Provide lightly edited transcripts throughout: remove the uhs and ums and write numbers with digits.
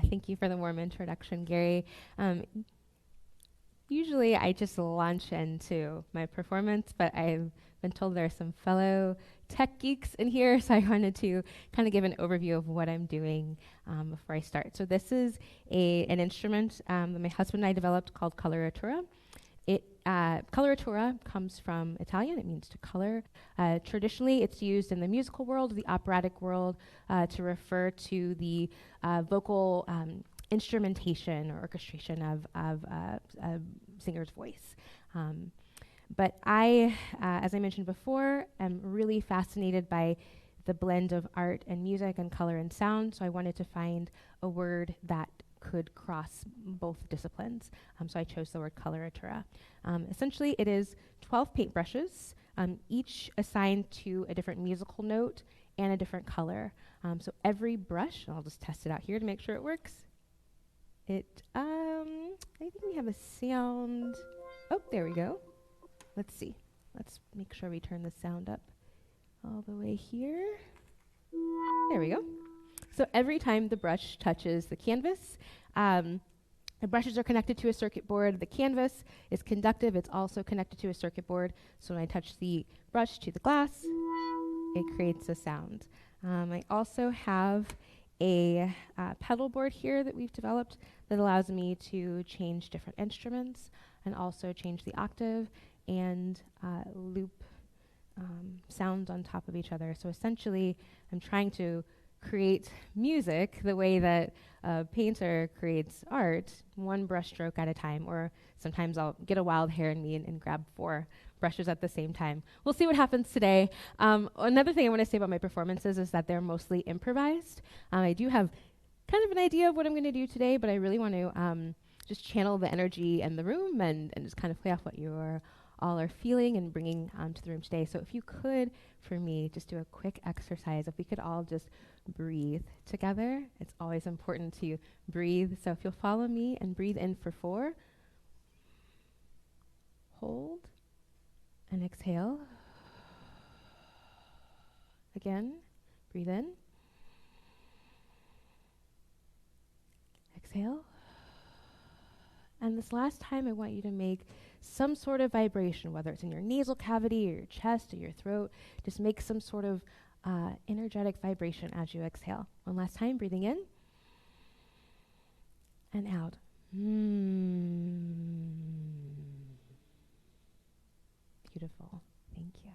Thank you for the warm introduction, Gary. Usually I just launch into my performance, but I've been told there are some fellow tech geeks in here, so I wanted to kind of give an overview of what I'm doing before I start. So this is an instrument that my husband and I developed called Coloratura. Coloratura comes from Italian. It means to color. Traditionally, it's used in the musical world, the operatic world, to refer to the vocal instrumentation or orchestration of a singer's voice. But I, as I mentioned before, am really fascinated by the blend of art and music and color and sound, so I wanted to find a word that could cross both disciplines. So I chose the word coloratura. Essentially, it is 12 paintbrushes, each assigned to a different musical note and a different color. So every brush, and I'll just test it out here to make sure it works. I think we have a sound. Oh, there we go. Let's see. Let's make sure we turn the sound up all the way here. There we go. So every time the brush touches the canvas, the brushes are connected to a circuit board. The canvas is conductive. It's also connected to a circuit board. So when I touch the brush to the glass, it creates a sound. I also have a pedal board here that we've developed that allows me to change different instruments and also change the octave and loop sounds on top of each other. So essentially, I'm trying to create music the way that a painter creates art, one brush stroke at a time, or sometimes I'll get a wild hair in me and grab 4 brushes at the same time. We'll see what happens today. Another thing I want to say about my performances is that they're mostly improvised. I do have kind of an idea of what I'm going to do today, but I really want to just channel the energy in the room and just kind of play off what you're all are feeling and bringing to the room today. So if you could, for me, just do a quick exercise. If we could all just breathe together. It's always important to breathe. So if you'll follow me and breathe in for 4. Hold and exhale. Again, breathe in. Exhale. And this last time, I want you to make some sort of vibration, whether it's in your nasal cavity or your chest or your throat. Just make some sort of energetic vibration as you exhale. One last time, breathing in and out. Beautiful. Thank you.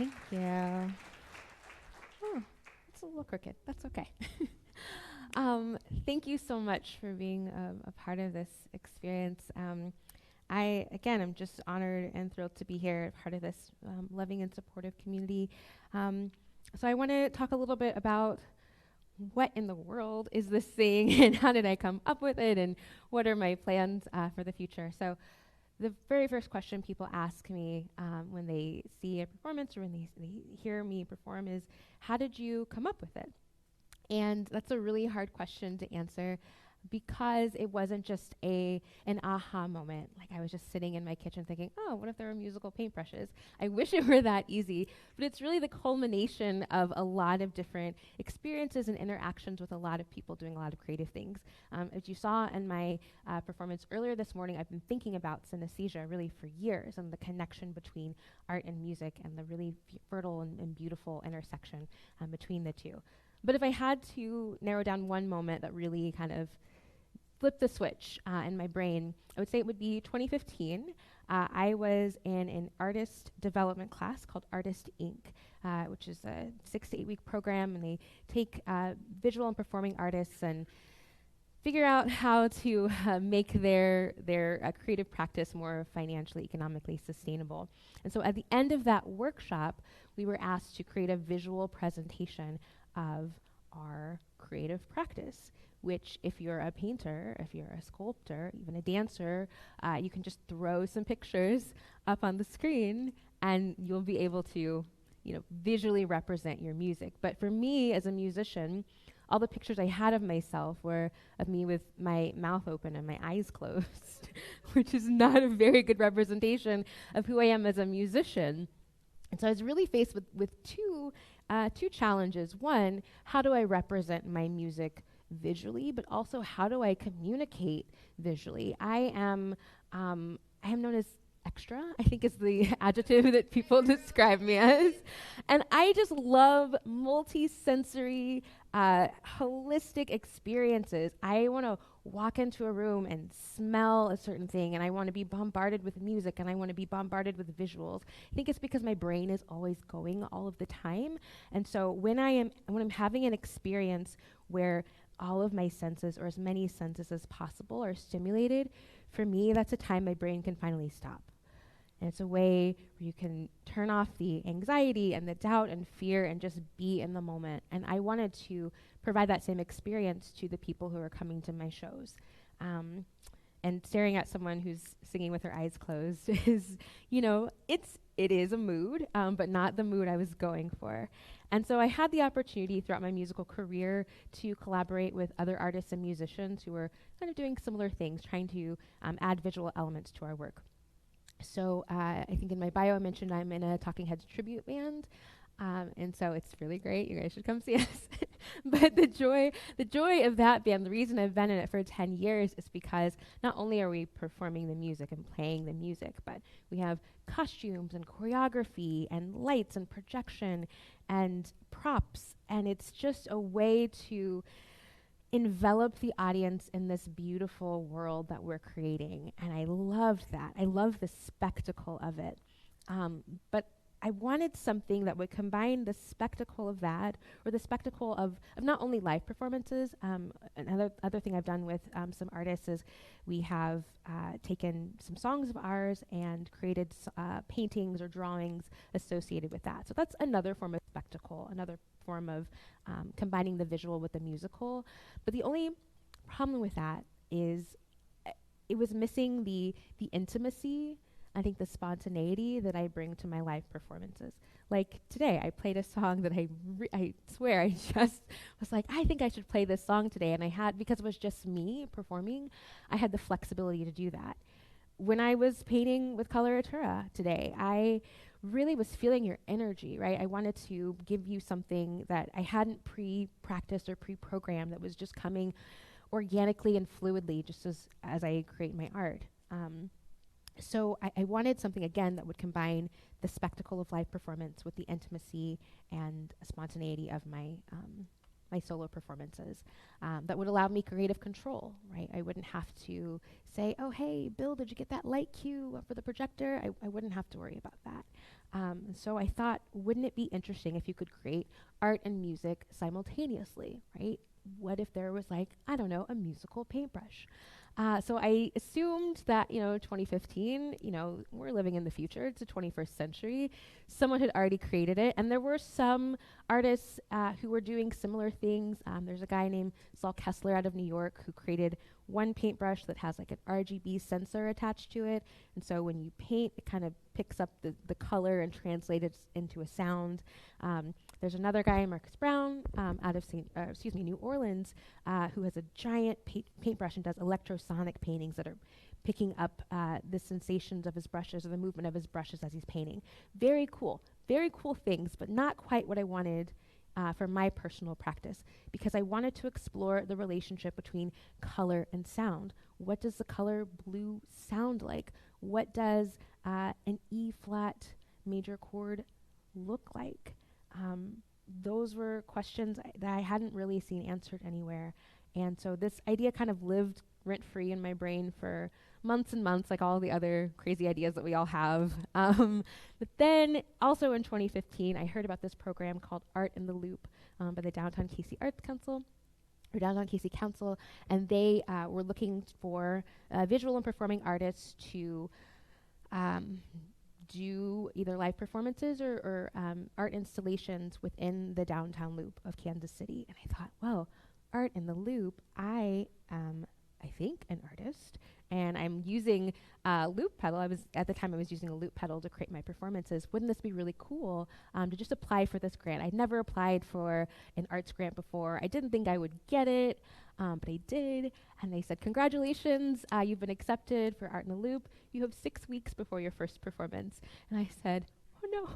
Thank you. Oh, it's a little crooked. That's okay. Thank you so much for being a part of this experience. I'm just honored and thrilled to be here, part of this loving and supportive community. So I want to talk a little bit about what in the world is this thing and how did I come up with it and what are my plans for the future. So the very first question people ask me when they see a performance or when they hear me perform is, how did you come up with it? And that's a really hard question to answer because it wasn't just an aha moment. Like I was just sitting in my kitchen thinking, oh, what if there were musical paintbrushes? I wish it were that easy, but it's really the culmination of a lot of different experiences and interactions with a lot of people doing a lot of creative things. As you saw in my performance earlier this morning, I've been thinking about synesthesia really for years and the connection between art and music and the really fertile and beautiful intersection between the two. But if I had to narrow down one moment that really kind of flipped the switch in my brain, I would say it would be 2015. I was in an artist development class called Artist Inc., which is a 6 to 8 week program, and they take visual and performing artists and figure out how to make their creative practice more financially, economically sustainable. And so at the end of that workshop, we were asked to create a visual presentation of our creative practice, which if you're a painter, if you're a sculptor, even a dancer, you can just throw some pictures up on the screen and you'll be able to, visually represent your music. But for me as a musician, all the pictures I had of myself were of me with my mouth open and my eyes closed, which is not a very good representation of who I am as a musician. And so I was really faced with two challenges. One, how do I represent my music visually, but also how do I communicate visually? I am known as extra, I think is the adjective that people describe me as. And I just love multi-sensory, holistic experiences. I want to walk into a room and smell a certain thing, and I want to be bombarded with music, and I want to be bombarded with visuals. I think it's because my brain is always going all of the time. And so when I'm having an experience where all of my senses, or as many senses as possible, are stimulated, for me, that's a time my brain can finally stop. And it's a way where you can turn off the anxiety and the doubt and fear and just be in the moment. And I wanted to provide that same experience to the people who are coming to my shows. And staring at someone who's singing with her eyes closed is, it is a mood, but not the mood I was going for. And so I had the opportunity throughout my musical career to collaborate with other artists and musicians who were kind of doing similar things, trying to add visual elements to our work. So I think in my bio I mentioned I'm in a Talking Heads tribute band. And so it's really great. You guys should come see us. But the joy of that band, the reason I've been in it for 10 years is because not only are we performing the music and playing the music, but we have costumes and choreography and lights and projection and props. And it's just a way to envelop the audience in this beautiful world that we're creating. And I loved that. I love the spectacle of it. But I wanted something that would combine the spectacle of that, or the spectacle of not only live performances. Another thing I've done with some artists is we have taken some songs of ours and created paintings or drawings associated with that. So that's another form of spectacle, another form of combining the visual with the musical. But the only problem with that is it was missing the intimacy, I think the spontaneity that I bring to my live performances. Like today, I played a song that I swear I just was like, I think I should play this song today. And I had, because it was just me performing, I had the flexibility to do that. When I was painting with Coloratura today, I really was feeling your energy, right? I wanted to give you something that I hadn't pre-practiced or pre-programmed, that was just coming organically and fluidly just as I create my art. So I wanted something, again, that would combine the spectacle of live performance with the intimacy and spontaneity of my my solo performances, that would allow me creative control, right? I wouldn't have to say, oh, hey, Bill, did you get that light cue for the projector? I wouldn't have to worry about that. So I thought, wouldn't it be interesting if you could create art and music simultaneously, right? What if there was like, I don't know, a musical paintbrush? So I assumed that, 2015, we're living in the future. It's the 21st century. Someone had already created it. And there were some artists who were doing similar things. There's a guy named Saul Kessler out of New York who created one paintbrush that has like an RGB sensor attached to it. And so when you paint, it kind of picks up the color and translates it into a sound. There's another guy, Marcus Brown, out of New Orleans, who has a giant paintbrush and does electrosonic paintings that are picking up the sensations of his brushes or the movement of his brushes as he's painting. Very cool things, but not quite what I wanted for my personal practice, because I wanted to explore the relationship between color and sound. What does the color blue sound like? What does an E-flat major chord look like? Those were questions that I hadn't really seen answered anywhere. And so this idea kind of lived rent-free in my brain for months and months, like all the other crazy ideas that we all have. But then also in 2015, I heard about this program called Art in the Loop by the Downtown KC Arts Council, or Downtown KC Council, and they were looking for visual and performing artists to do either live performances or art installations within the downtown loop of Kansas City. And I thought, well, Art in the Loop, I think, an artist, and I'm using a loop pedal. At the time I was using a loop pedal to create my performances. Wouldn't this be really cool to just apply for this grant? I'd never applied for an arts grant before. I didn't think I would get it, but I did. And they said, congratulations, you've been accepted for Art in the Loop. You have 6 weeks before your first performance. And I said, oh no,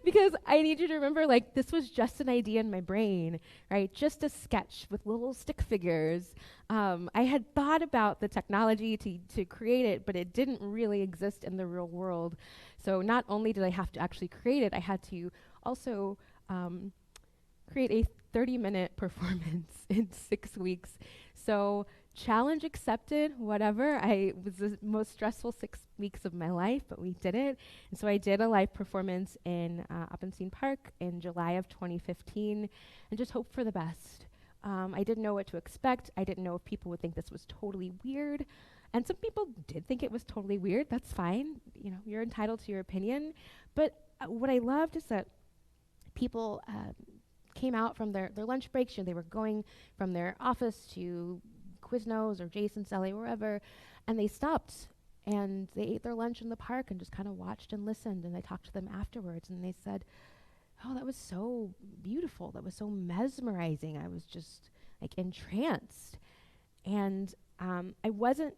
because I need you to remember, like, this was just an idea in my brain, right? Just a sketch with little stick figures. I had thought about the technology to create it, but it didn't really exist in the real world. So not only did I have to actually create it, I had to also create a 30-minute performance in 6 weeks. So challenge accepted, whatever. It was the most stressful 6 weeks of my life, but we did it. And so I did a live performance in Uppenstein Park in July of 2015 and just hoped for the best. I didn't know what to expect. I didn't know if people would think this was totally weird. And some people did think it was totally weird. That's fine. You're entitled to your opinion. But what I loved is that people came out from their lunch breaks. They were going from their office to Quiznos or Jason's Deli, wherever, and they stopped and they ate their lunch in the park and just kind of watched and listened. And I talked to them afterwards, and they said, oh, that was so beautiful. That was so mesmerizing. I was just like entranced. And I wasn't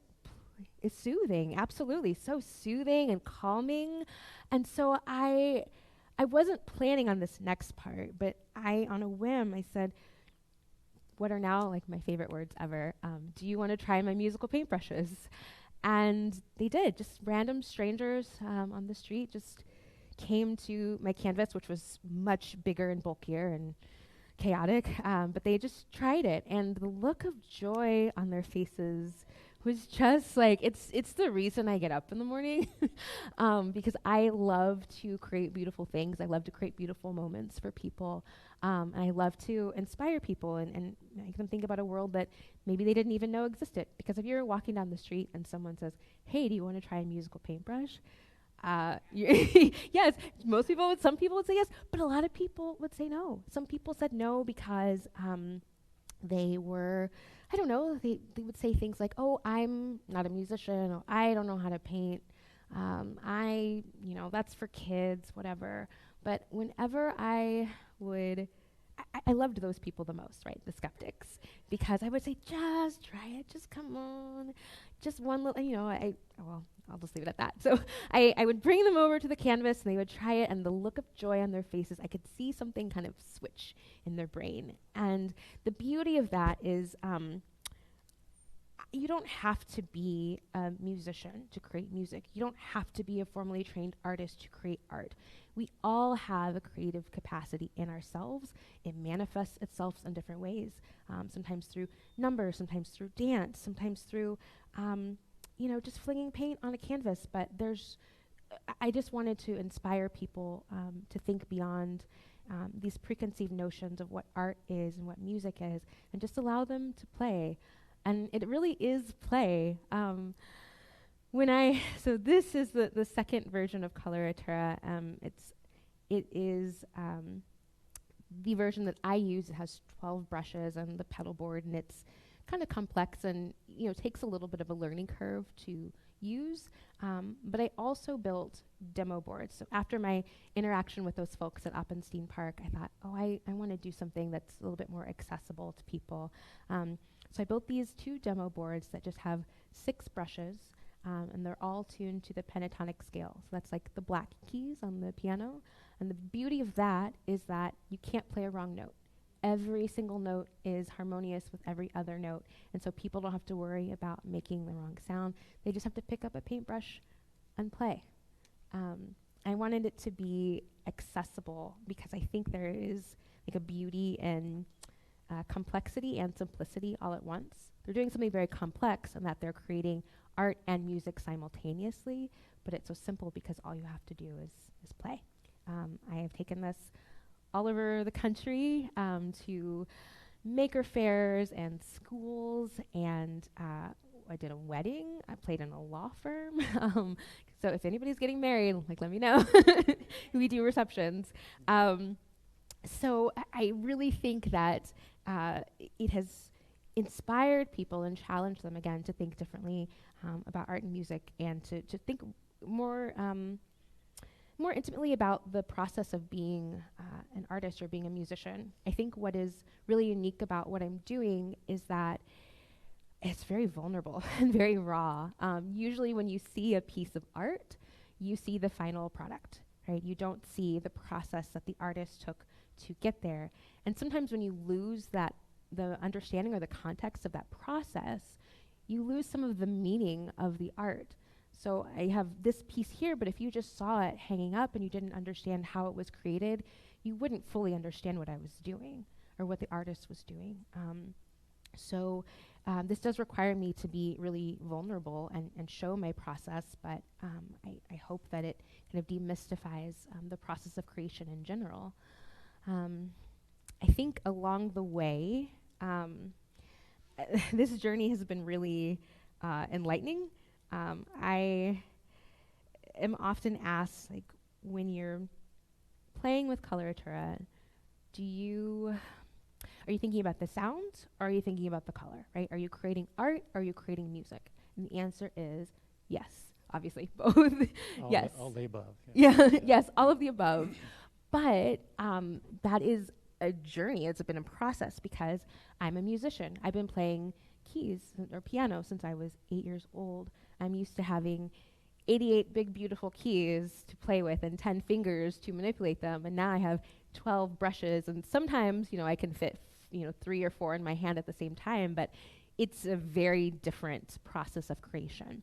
it's soothing, absolutely, so soothing and calming. And so I wasn't planning on this next part, but on a whim, I said, what are now like my favorite words ever? Do you want to try my musical paintbrushes? And they did. Just random strangers on the street just came to my canvas, which was much bigger and bulkier and chaotic, but they just tried it. And the look of joy on their faces was just like, it's the reason I get up in the morning, because I love to create beautiful things. I love to create beautiful moments for people. And I love to inspire people and make them think about a world that maybe they didn't even know existed. Because if you're walking down the street and someone says, hey, do you want to try a musical paintbrush? Yes, some people would say yes, but a lot of people would say no. Some people said no because they were, I don't know, they would say things like, oh, I'm not a musician, or I don't know how to paint, that's for kids, whatever. But whenever I loved those people the most, right? The skeptics, because I would say, just try it, just come on, just one little, I'll just leave it at that. So I would bring them over to the canvas and they would try it, and the look of joy on their faces, I could see something kind of switch in their brain. And the beauty of that is, you don't have to be a musician to create music. You don't have to be a formally trained artist to create art. We all have a creative capacity in ourselves. It manifests itself in different ways, sometimes through numbers, sometimes through dance, sometimes through, just flinging paint on a canvas. But there's I just wanted to inspire people to think beyond these preconceived notions of what art is and what music is, and just allow them to play. And it really is play. So this is the second version of Coloratura. It is the version that I use. It has 12 brushes and the pedal board, and it's kind of complex and takes a little bit of a learning curve to use. But I also built demo boards. So after my interaction with those folks at Oppenstein Park, I thought, I want to do something that's a little bit more accessible to people. So I built these 2 demo boards that just have 6 brushes, and they're all tuned to the pentatonic scale. So that's like the black keys on the piano. And the beauty of that is that you can't play a wrong note. Every single note is harmonious with every other note. And so people don't have to worry about making the wrong sound. They just have to pick up a paintbrush and play. I wanted it to be accessible because I think there is like a beauty in complexity and simplicity all at once. They're doing something very complex in that they're creating art and music simultaneously, but it's so simple because all you have to do is play. I have taken this all over the country to maker fairs and schools, and I did a wedding. I played in a law firm. So if anybody's getting married, let me know. We do receptions. So I really think that it has inspired people and challenged them again to think differently about art and music, and to think more intimately about the process of being an artist or being a musician. I think what is really unique about what I'm doing is that it's very vulnerable and very raw. Usually when you see a piece of art, you see the final product, right? You don't see the process that the artist took to get there. And sometimes when you lose the understanding or the context of that process, you lose some of the meaning of the art. So I have this piece here, but if you just saw it hanging up and you didn't understand how it was created, you wouldn't fully understand what I was doing or what the artist was doing. So this does require me to be really vulnerable and show my process, but I hope that it kind of demystifies the process of creation in general. I think along the way, this journey has been really enlightening. I am often asked, when you're playing with Coloratura, are you thinking about the sound, or are you thinking about the color, right? Are you creating art, or are you creating music? And the answer is yes, obviously, both. Yes. All the above. Yeah, yes, all of the above. But that is a journey. It's been a process because I'm a musician. I've been playing keys or piano since I was 8 years old. I'm used to having 88 big, beautiful keys to play with and 10 fingers to manipulate them. And now I have 12 brushes. And sometimes, I can fit, 3 or 4 in my hand at the same time. But it's a very different process of creation.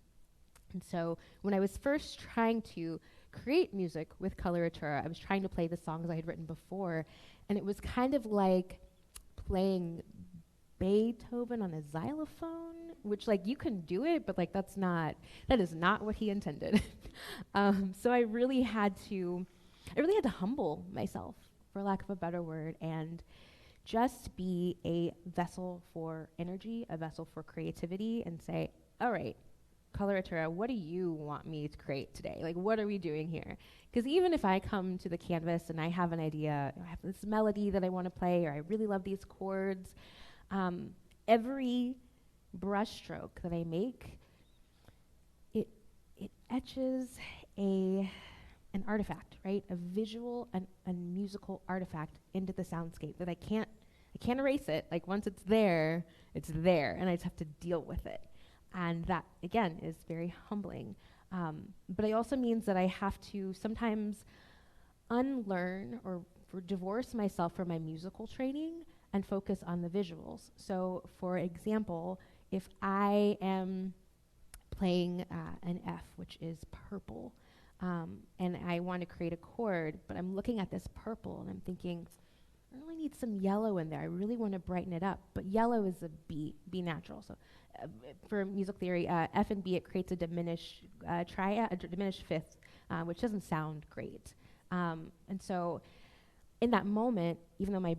And so when I was first trying to create music with Coloratura, I was trying to play the songs I had written before. And it was kind of like playing Beethoven on a xylophone, which you can do it, but that is not what he intended. So I really had to humble myself, for lack of a better word, and just be a vessel for energy, a vessel for creativity, and say, all right, Coloratura, what do you want me to create today? What are we doing here? Because even if I come to the canvas and I have an idea, I have this melody that I want to play, or I really love these chords, every brush stroke that I make, it etches an artifact, right? A visual and musical artifact into the soundscape that I can't erase it. Once it's there, and I just have to deal with it. And that, again, is very humbling. But it also means that I have to sometimes unlearn or divorce myself from my musical training and focus on the visuals. So, for example, if I am playing an F, which is purple, and I want to create a chord, but I'm looking at this purple and I'm thinking, I really need some yellow in there. I really want to brighten it up. But yellow is a B natural. So for music theory, F and B, it creates a diminished fifth which doesn't sound great. And so in that moment, even though my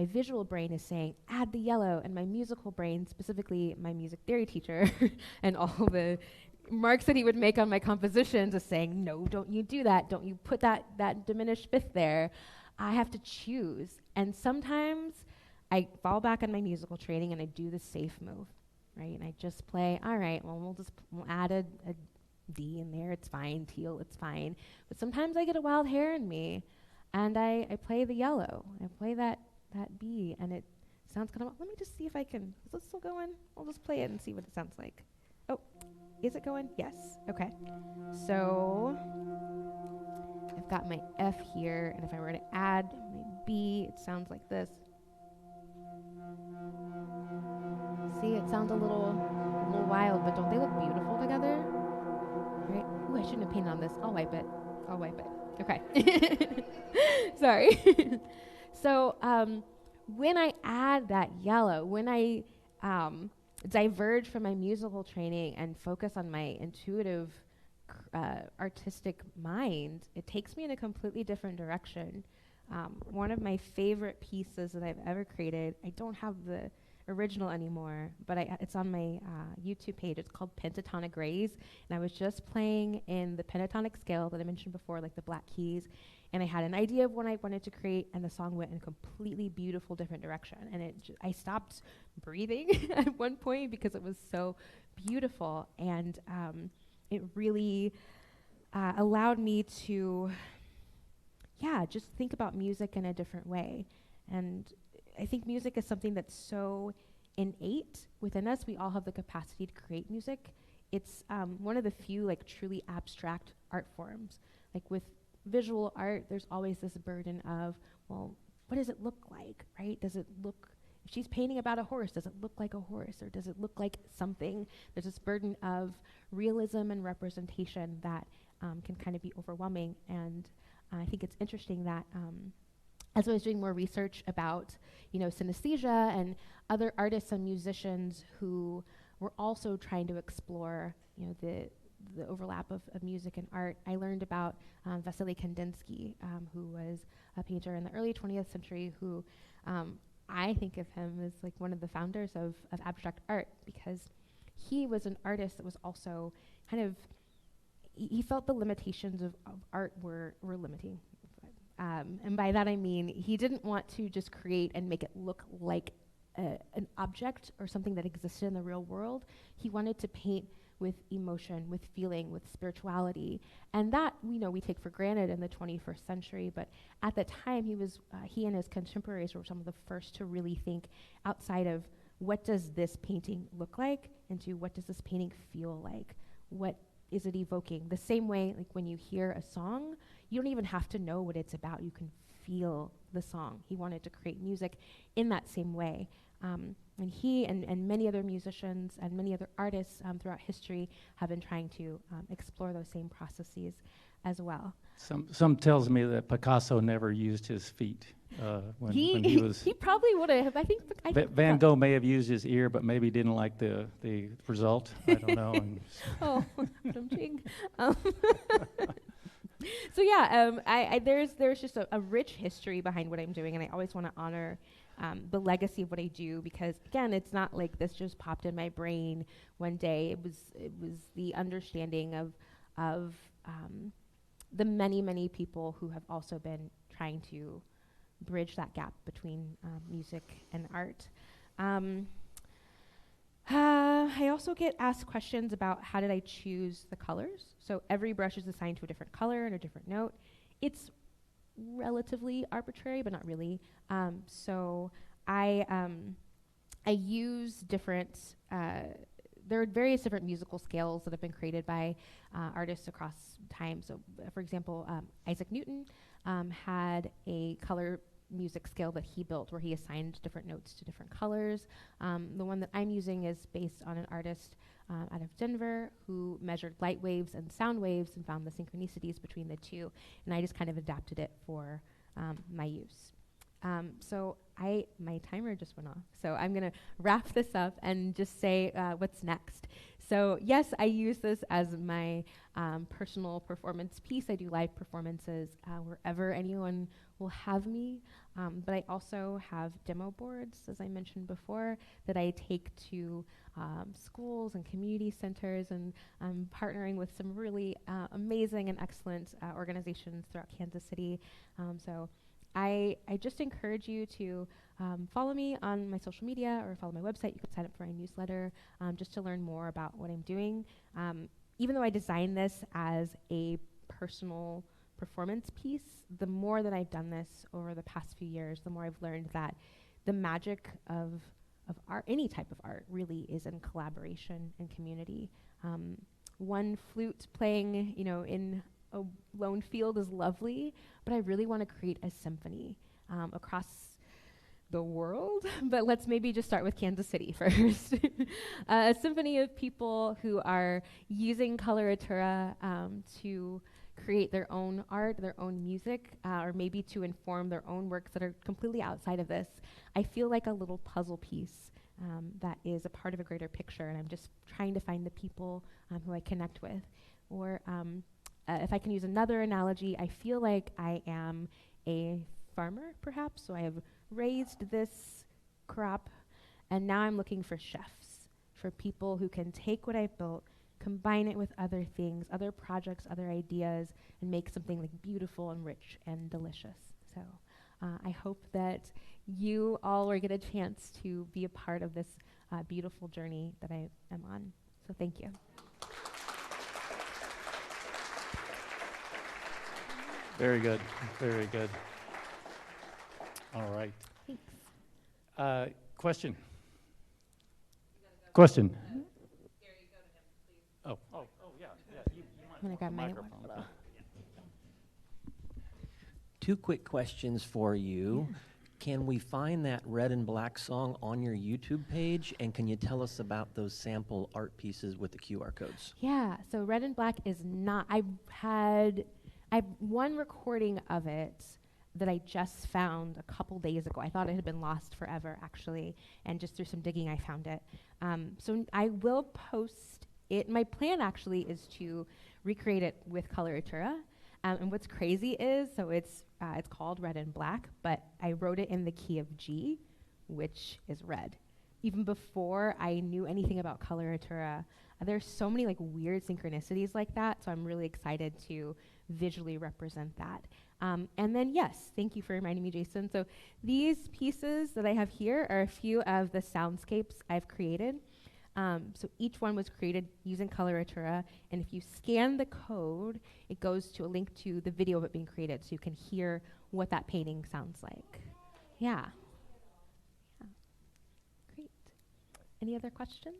visual brain is saying, add the yellow, and my musical brain, specifically my music theory teacher, and all the marks that he would make on my compositions is saying, no, don't you do that. Don't you put that diminished fifth there. I have to choose. And sometimes I fall back on my musical training and I do the safe move, right? And I just play, all right, well, we'll add a D in there. It's fine. Teal, it's fine. But sometimes I get a wild hair in me. And I play the yellow. I play that B, and it sounds kind of. Let me just see if I can. Is this still going? I'll just play it and see what it sounds like. Oh, is it going? Yes. Okay. So I've got my F here, and if I were to add my B, it sounds like this. See, it sounds a little wild, but don't they look beautiful together? Right? Ooh, I shouldn't have painted on this. I'll wipe it. Okay. Sorry. So when I add that yellow, when I diverge from my musical training and focus on my intuitive artistic mind, it takes me in a completely different direction. One of my favorite pieces that I've ever created, I don't have the original anymore, but it's on my YouTube page. It's called Pentatonic Grays, and I was just playing in the pentatonic scale that I mentioned before, like the black keys, and I had an idea of what I wanted to create, and the song went in a completely beautiful different direction, and I stopped breathing at one point because it was so beautiful, and it really allowed me to just think about music in a different way. And I think music is something that's so innate within us. We all have the capacity to create music. It's one of the few like truly abstract art forms. Like with visual art, there's always this burden of, well, what does it look like, right? Does it look, if she's painting about a horse, does it look like a horse, or does it look like something? There's this burden of realism and representation that can kind of be overwhelming. And I think it's interesting that as I was doing more research about, synesthesia and other artists and musicians who were also trying to explore, the overlap of music and art, I learned about Vasily Kandinsky, who was a painter in the early 20th century, who I think of him as like one of the founders of abstract art, because he was an artist that was also kind of, he felt the limitations of art were limiting. And by that I mean he didn't want to just create and make it look like an object or something that existed in the real world. He wanted to paint with emotion, with feeling, with spirituality. And that, we take for granted in the 21st century, but at the time he and his contemporaries were some of the first to really think outside of what does this painting look like into what does this painting feel like? What is it evoking? The same way, like when you hear a song, you don't even have to know what it's about. You can feel the song. He wanted to create music in that same way. And he and many other musicians and many other artists throughout history have been trying to explore those same processes as well. Some tells me that Picasso never used his feet when he was. He probably would have. I think Van Gogh may have used his ear, but maybe didn't like the result. I don't know. Oh, So yeah, there's just a rich history behind what I'm doing, and I always want to honor the legacy of what I do, because again, it's not like this just popped in my brain one day. It was the understanding of the many people who have also been trying to bridge that gap between music and art. I also get asked questions about how did I choose the colors. So every brush is assigned to a different color and a different note. It's relatively arbitrary, but not really. So I use different, there are various different musical scales that have been created by artists across time. So for example, Isaac Newton had a color music scale that he built where he assigned different notes to different colors. The one that I'm using is based on an artist out of Denver who measured light waves and sound waves and found the synchronicities between the two, and I just kind of adapted it for my use. So my timer just went off, so I'm gonna wrap this up and just say what's next. So yes, I use this as my personal performance piece. I do live performances wherever anyone will have me. But I also have demo boards, as I mentioned before, that I take to schools and community centers, and I'm partnering with some really amazing and excellent organizations throughout Kansas City. So I just encourage you to follow me on my social media or follow my website. You can sign up for my newsletter just to learn more about what I'm doing. Even though I designed this as a personal performance piece, the more that I've done this over the past few years, the more I've learned that the magic of art, any type of art, really is in collaboration and community. One flute playing, in a lone field is lovely, but I really want to create a symphony across the world. But let's maybe just start with Kansas City first. A symphony of people who are using Coloratura to create their own art, their own music, or maybe to inform their own works that are completely outside of this. I feel like a little puzzle piece that is a part of a greater picture, and I'm just trying to find the people who I connect with. Or if I can use another analogy, I feel like I am a farmer, perhaps. So I have raised this crop, and now I'm looking for chefs, for people who can take what I've built, combine it with other things, other projects, other ideas, and make something like beautiful and rich and delicious. So I hope that you all will get a chance to be a part of this beautiful journey that I am on. So thank you. Very good. Very good. All right. Thanks. Question? Question? Oh, yeah. You I'm going to grab my microphone. water. Two quick questions for you. Can we find that Red and Black song on your YouTube page? And can you tell us about those sample art pieces with the QR codes? Yeah, so Red and Black is not, I've one recording of it that I just found a couple days ago. I thought it had been lost forever, actually, and just through some digging, I found it. So I will post it. My plan, actually, is to recreate it with Coloratura. And what's crazy is, so it's called Red and Black, but I wrote it in the key of G, which is red. Even before I knew anything about Coloratura, there's so many weird synchronicities like that, so I'm really excited to visually represent that. And then, yes, thank you for reminding me, Jason. So these pieces that I have here are a few of the soundscapes I've created. So each one was created using Coloratura, and if you scan the code, it goes to a link to the video of it being created, so you can hear what that painting sounds like. Yeah. Great. Any other questions?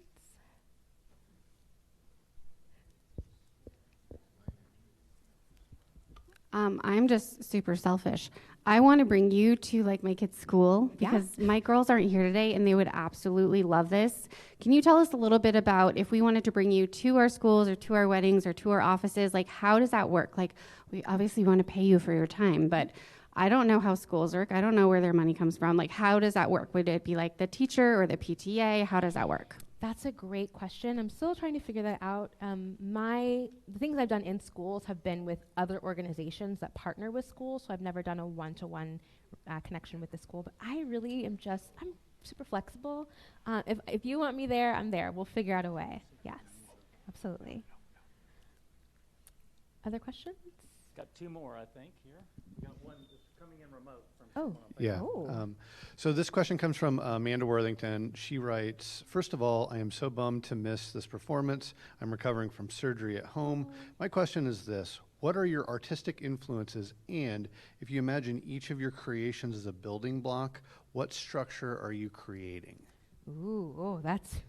I'm just super selfish. I want to bring you to my kids' school because my girls aren't here today and they would absolutely love this. Can you tell us a little bit about if we wanted to bring you to our schools or to our weddings or to our offices, how does that work? We obviously want to pay you for your time, but I don't know how schools work. I don't know where their money comes from. How does that work? Would it be the teacher or the PTA? How does that work? That's a great question. I'm still trying to figure that out. The things I've done in schools have been with other organizations that partner with schools, so I've never done a one-to-one connection with the school. But I really am I'm super flexible. If you want me there, I'm there. We'll figure out a way. Yes, absolutely. Other questions? Got two more, I think, here. We got one that's coming in remote from Oh. someone up there. Yeah. Oh. So this question comes from Amanda Worthington. She writes, first of all, I am so bummed to miss this performance. I'm recovering from surgery at home. My question is this. What are your artistic influences? And if you imagine each of your creations as a building block, what structure are you creating?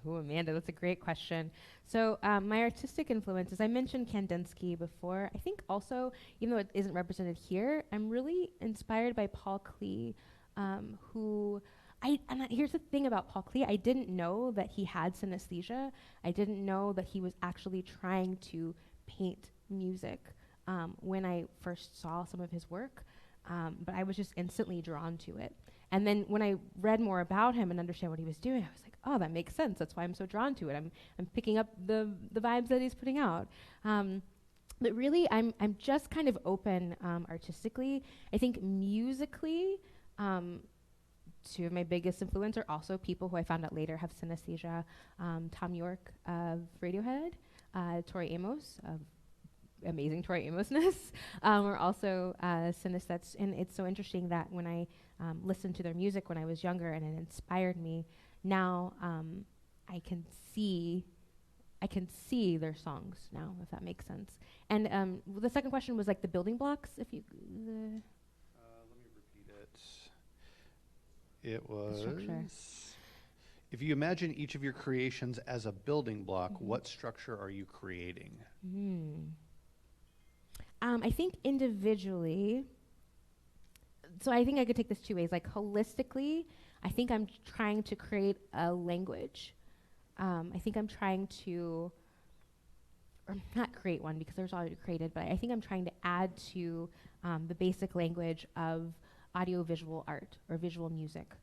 Amanda, that's a great question. So my artistic influences, I mentioned Kandinsky before. I think also, even though it isn't represented here, I'm really inspired by Paul Klee, here's the thing about Paul Klee. I didn't know that he had synesthesia. I didn't know that he was actually trying to paint music when I first saw some of his work, but I was just instantly drawn to it. And then when I read more about him and understand what he was doing, I was like, oh, that makes sense. That's why I'm so drawn to it. I'm picking up the vibes that he's putting out. But really, I'm just kind of open artistically. I think musically, two of my biggest influence are also people who I found out later have synesthesia. Tom York of Radiohead, Tori Amos of amazing Tori Amosness, are also synesthetes. And it's so interesting that when I listened to their music when I was younger and it inspired me, now I can see their songs now, if that makes sense. And the second question was like the building blocks. If you, Let me repeat it. It was, structure. if you imagine each of your creations as a building block, what structure are you creating? I think individually, so I think I could take this two ways. Like holistically, I think I'm trying to create a language. I think I'm trying to, or not create one because there's already created, but I think I'm trying to add to the basic language of audiovisual art or visual music.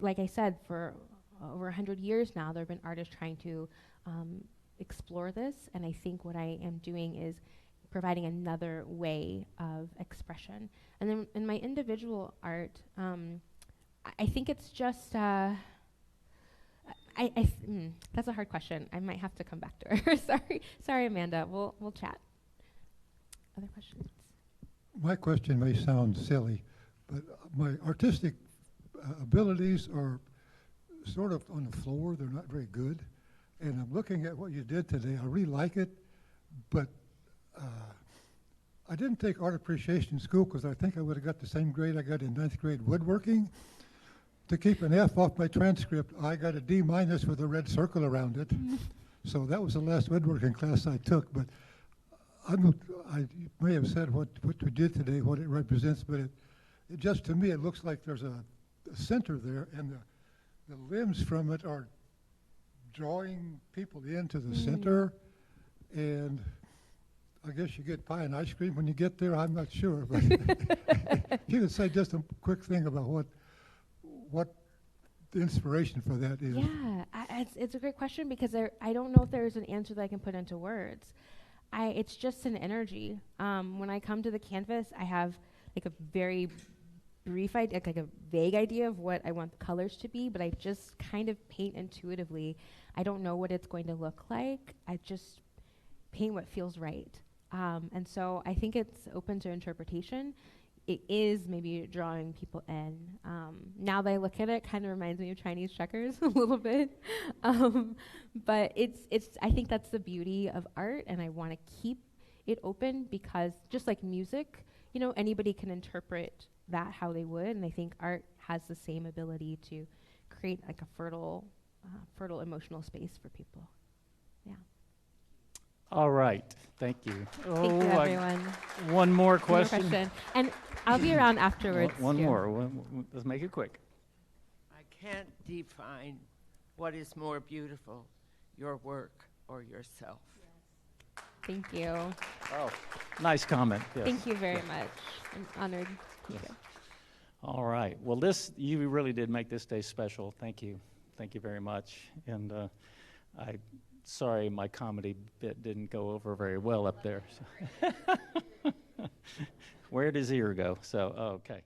Like I said, for over 100 years now, there have been artists trying to explore this, and I think what I am doing is providing another way of expression. And then in my individual art, I think it's just, that's a hard question. I might have to come back to her. Sorry, Amanda. We'll chat. Other questions? My question may sound silly, but my artistic abilities are sort of on the floor. They're not very good. And I'm looking at what you did today. I really like it, but I didn't take art appreciation in school because I think I would have got the same grade I got in 9th grade woodworking. To keep an F off my transcript, I got a D- with a red circle around it. So that was the last woodworking class I took. But I may have said what we did today, what it represents, but it just to me it looks like there's a center there, and the limbs from it are drawing people into the center. And I guess you get pie and ice cream when you get there. I'm not sure, but if you could say just a quick thing about what the inspiration for that is. Yeah, it's a great question because I don't know if there's an answer that I can put into words. It's just an energy. When I come to the canvas, I have like a very brief idea, like a vague idea of what I want the colors to be, but I just kind of paint intuitively. I don't know what it's going to look like. I just paint what feels right. And so I think it's open to interpretation. It is maybe drawing people in. Now that I look at it, kind of reminds me of Chinese checkers a little bit. But I think that's the beauty of art, and I want to keep it open because just like music, anybody can interpret that how they would, and I think art has the same ability to create like a fertile emotional space for people. Yeah. All right. Thank you. Thank you, everyone. One more One more question. And I'll be around afterwards. One too. more. Let's make it quick. I can't define what is more beautiful, your work or yourself. Thank you. Oh, nice comment. Yes. Thank you very much. I'm honored. Thank you. All right. Well, you really did make this day special. Thank you. Thank you very much. And sorry my comedy bit didn't go over very well up there. Where did his ear go? So, okay.